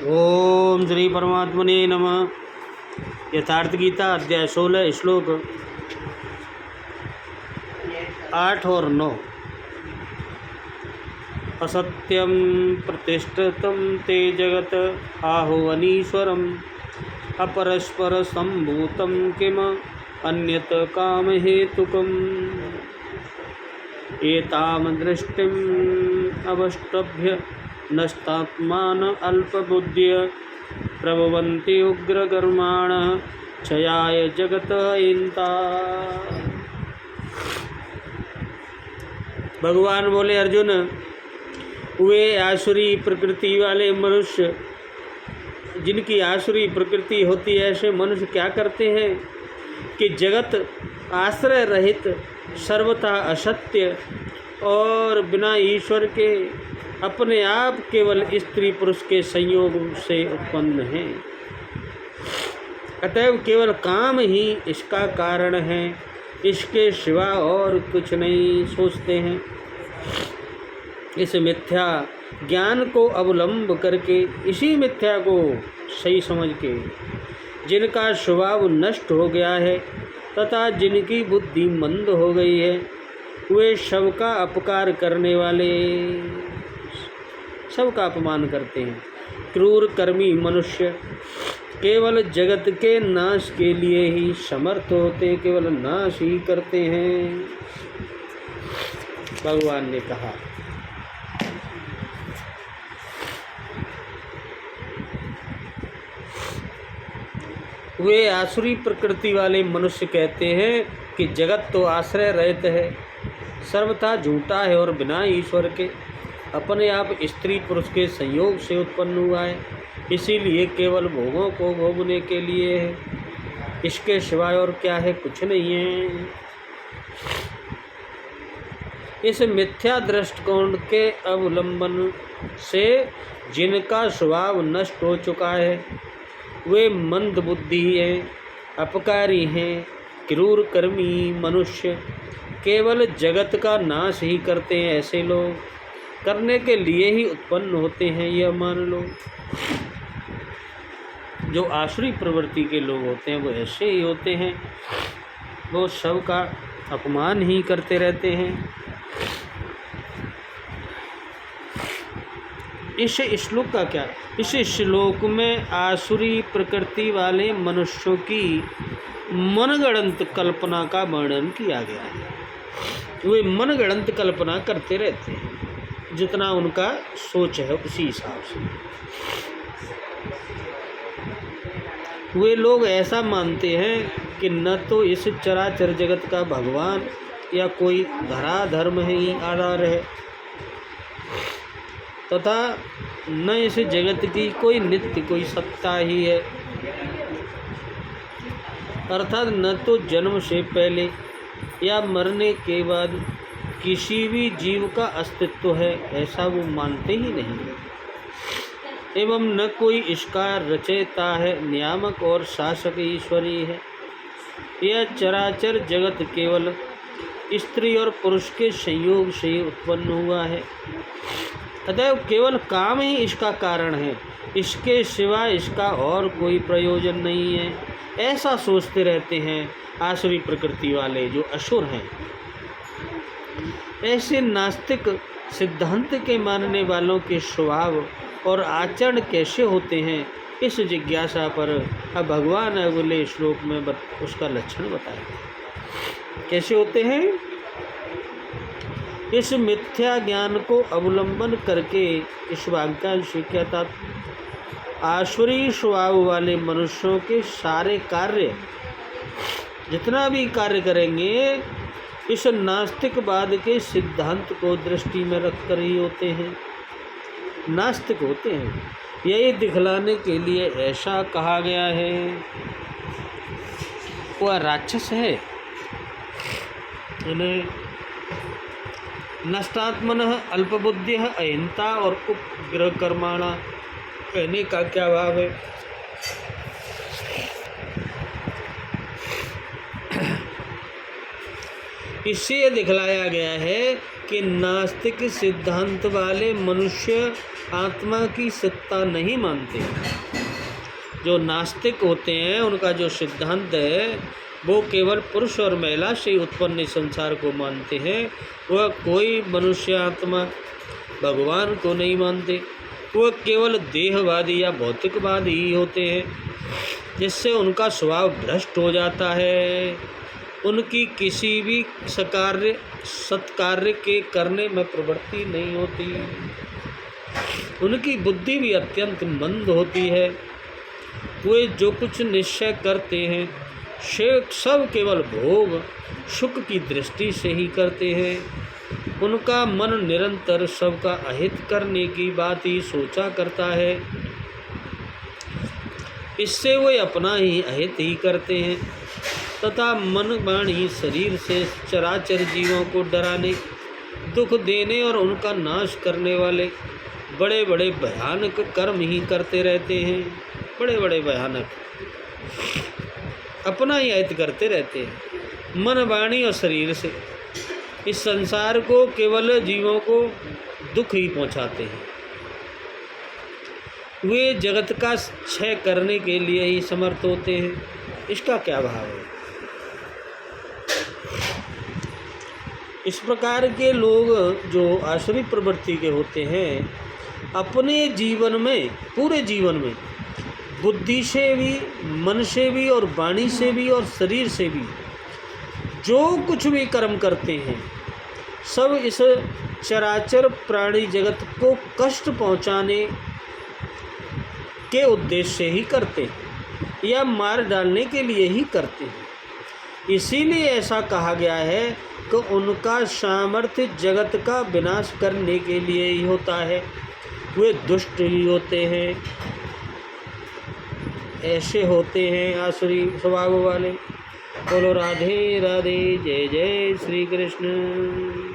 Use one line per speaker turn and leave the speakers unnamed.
ओम श्री परमात्मने नमः। यथार्थ गीता अध्याय 16 श्लोक 8 और 9। असत्यं प्रतिष्ठितं ते जगत आहुवनीश्वरम् अपरस्पर संभूतं किम अन्यत काम हेतुकम् एतां दृष्टिम् अवष्टभ्य नष्टात्मान अल्पबुद्ध्य प्रभवन्ति उग्रकर्माणः क्षयाय जगत इंता। भगवान बोले, अर्जुन, वे आसुरी प्रकृति वाले मनुष्य, जिनकी आसुरी प्रकृति होती है, ऐसे मनुष्य क्या करते हैं कि जगत आश्रय रहित, सर्वथा असत्य और बिना ईश्वर के अपने आप केवल स्त्री पुरुष के संयोग से उत्पन्न है। अतएव केवल काम ही इसका कारण है, इसके सिवा और कुछ नहीं सोचते हैं। इस मिथ्या ज्ञान को अवलंब करके, इसी मिथ्या को सही समझ के, जिनका स्वभाव नष्ट हो गया है तथा जिनकी बुद्धि मंद हो गई है, वे सबका अपकार करने वाले, सबका अपमान करते हैं। क्रूर कर्मी मनुष्य केवल जगत के नाश के लिए ही समर्थ होते हैं, केवल नाश ही करते हैं। भगवान ने कहा, वे आसुरी प्रकृति वाले मनुष्य कहते हैं कि जगत तो आश्रय रहित है, सर्वथा झूठा है और बिना ईश्वर के अपने आप स्त्री पुरुष के संयोग से उत्पन्न हुआ है, इसीलिए केवल भोगों को भोगने के लिए है, इसके सिवाय और क्या है, कुछ नहीं है। इस मिथ्या दृष्टिकोण के अवलंबन से जिनका स्वभाव नष्ट हो चुका है, वे मंद बुद्धि हैं, अपकारी हैं, क्रूर कर्मी मनुष्य केवल जगत का नाश ही करते हैं। ऐसे लोग करने के लिए ही उत्पन्न होते हैं, यह मान लो। जो आसुरी प्रवृत्ति के लोग होते हैं वो ऐसे ही होते हैं, वो सबका अपमान ही करते रहते हैं। इस श्लोक का क्या, इस श्लोक में आसुरी प्रकृति वाले मनुष्यों की मनगढ़ंत कल्पना का वर्णन किया गया है। वे मनगढ़ंत कल्पना करते रहते हैं, जितना उनका सोच है उसी हिसाब से। वे लोग ऐसा मानते हैं कि न तो इस चराचर जगत का भगवान या कोई धराधर्म ही आधार है, तथा न इस जगत की कोई नित्य कोई सत्ता ही है, अर्थात न तो जन्म से पहले या मरने के बाद किसी भी जीव का अस्तित्व है, ऐसा वो मानते ही नहीं। एवं न कोई इसका रचयिता है, नियामक और शासक ईश्वर ही है। यह चराचर जगत केवल स्त्री और पुरुष के संयोग से उत्पन्न हुआ है, अतएव केवल काम ही इसका कारण है, इसके सिवा इसका और कोई प्रयोजन नहीं है। ऐसा सोचते रहते हैं आसुरी प्रकृति वाले, जो असुर हैं। ऐसे नास्तिक सिद्धांत के मानने वालों के स्वभाव और आचरण कैसे होते हैं, इस जिज्ञासा पर अब भगवान अगले श्लोक में उसका लक्षण बताया। कैसे होते हैं? इस मिथ्या ज्ञान को अवलंबन करके इस वाक्यांश से क्या था, आसुरी स्वभाव वाले मनुष्यों के सारे कार्य, जितना भी कार्य करेंगे, इस नास्तिकवाद के सिद्धांत को दृष्टि में रखकर ही होते हैं, नास्तिक होते हैं। यही दिखलाने के लिए ऐसा कहा गया है। वह राक्षस है, इन्हें नष्टात्मनः अल्पबुद्धिः अहिंसा और उपग्रह कर्माणा कहने का क्या भाव है? इससे यह दिखलाया गया है कि नास्तिक सिद्धांत वाले मनुष्य आत्मा की सत्ता नहीं मानते। जो नास्तिक होते हैं उनका जो सिद्धांत है वो केवल पुरुष और महिला से उत्पन्न संसार को मानते हैं। वह कोई मनुष्य आत्मा भगवान को नहीं मानते। वह केवल देहवादी या भौतिकवादी ही होते हैं, जिससे उनका स्वभाव भ्रष्ट हो जाता है। उनकी किसी भी सत्कार्य के करने में प्रवृत्ति नहीं होती। उनकी बुद्धि भी अत्यंत मंद होती है। वे जो कुछ निश्चय करते हैं सब केवल भोग सुख की दृष्टि से ही करते हैं। उनका मन निरंतर सबका अहित करने की बात ही सोचा करता है। इससे वे अपना ही अहित ही करते हैं तथा मन वाणी शरीर से चराचर जीवों को डराने, दुख देने और उनका नाश करने वाले बड़े बड़े भयानक कर्म ही करते रहते हैं। बड़े बड़े भयानक अपना ही अहित करते रहते हैं मन वाणी और शरीर से। इस संसार को केवल जीवों को दुख ही पहुंचाते हैं। वे जगत का क्षय करने के लिए ही समर्थ होते हैं। इसका क्या भाव है? इस प्रकार के लोग जो आसुरी प्रवृत्ति के होते हैं, अपने जीवन में, पूरे जीवन में बुद्धि से भी, मन से भी और वाणी से भी और शरीर से भी जो कुछ भी कर्म करते हैं सब इस चराचर प्राणी जगत को कष्ट पहुंचाने के उद्देश्य से ही करते हैं या मार डालने के लिए ही करते हैं। इसीलिए ऐसा कहा गया है कि उनका सामर्थ्य जगत का विनाश करने के लिए ही होता है। वे दुष्ट ही होते हैं, ऐसे होते हैं आसुरी स्वभाव वाले। बोलो राधे राधे, जय जय श्री कृष्ण।